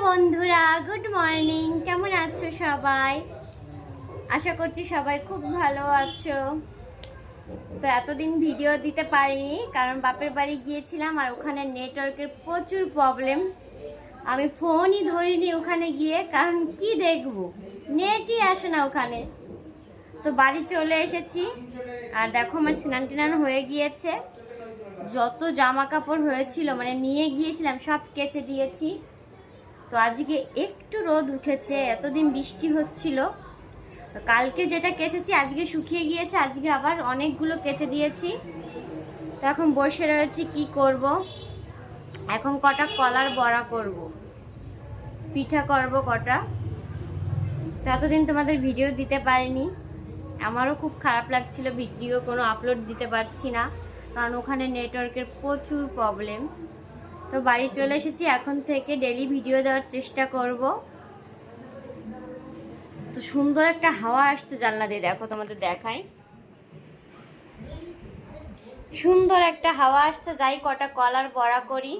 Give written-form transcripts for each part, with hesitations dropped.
বন্ধুরা, good morning. কেমন আছো সবাই? আশা করছি সবাই খুব ভালো আছো। তো এতদিন ভিডিও দিতে পারিনি কারণ বাপের বাড়ি গিয়েছিলাম আর ওখানে নেটওয়ার্কের প্রচুর প্রবলেম। আমি ফোনই ধরিনি ওখানে গিয়ে, কারণ কি দেখবো, নেটই আসে না ওখানে। তো বাড়ি চলে এসেছি আর দেখো আমার স্নান টান হয়ে গিয়েছে। যত জামা কাপড় হয়েছিল মানে নিয়ে গিয়েছিলাম সব কেচে দিয়েছি। তো আজকে একটু রোদ উঠেছে, এতদিন বৃষ্টি হচ্ছিল। কালকে যেটা কেচেছি আজকে শুকিয়ে গিয়েছে, আজকে আবার অনেকগুলো কেচে দিয়েছি। তো এখন বসে রয়েছি, কি করব। এখন কটা কলার বড়া করব, পিঠা করব কটা। তো এতদিন তোমাদের ভিডিও দিতে পারিনি, আমারও খুব খারাপ লাগছিল, ভিডিও কোনো আপলোড দিতে পারছি না কারণ ওখানে নেটওয়ার্কের প্রচুর প্রবলেম। তো বাড়ি চলে এসেছি, এখন থেকে ডেলি ভিডিও দেওয়ার চেষ্টা করব। তো সুন্দর একটা হাওয়া আসছে জানলা দিয়ে, দেখো তোমাদের দেখাই, সুন্দর একটা হাওয়া আসছে। যাই কটা কলার বড়া করি।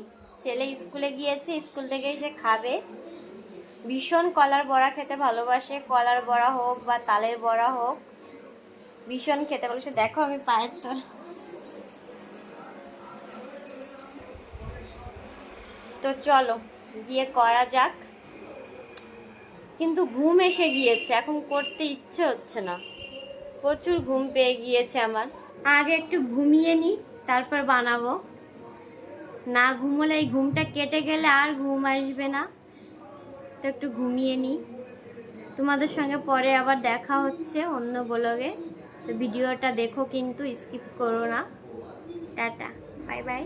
ছেলে স্কুলে গিয়েছে, স্কুল থেকে এসে খাবে। ভীষণ কলার বড়া খেতে ভালোবাসে, কলার বড়া হোক বা তালের বড়া হোক, ভীষণ খেতে ভালোবাসে। দেখো আমি পায়ের তো তো চলো গিয়ে করা যাক। কিন্তু ঘুম এসে গিয়েছে, এখন করতে ইচ্ছে হচ্ছে না, প্রচুর ঘুম পেয়ে গিয়েছে আমার। আগে একটু ঘুমিয়ে নিই, তারপর বানাবো। না ঘুমোলে এই ঘুমটা কেটে গেলে আর ঘুম আসবে না। তো একটু ঘুমিয়ে নিই, তোমাদের সঙ্গে পরে আবার দেখা হচ্ছে অন্য ব্লগে। তো ভিডিওটা দেখো কিন্তু স্কিপ করো না। Tata, bye bye.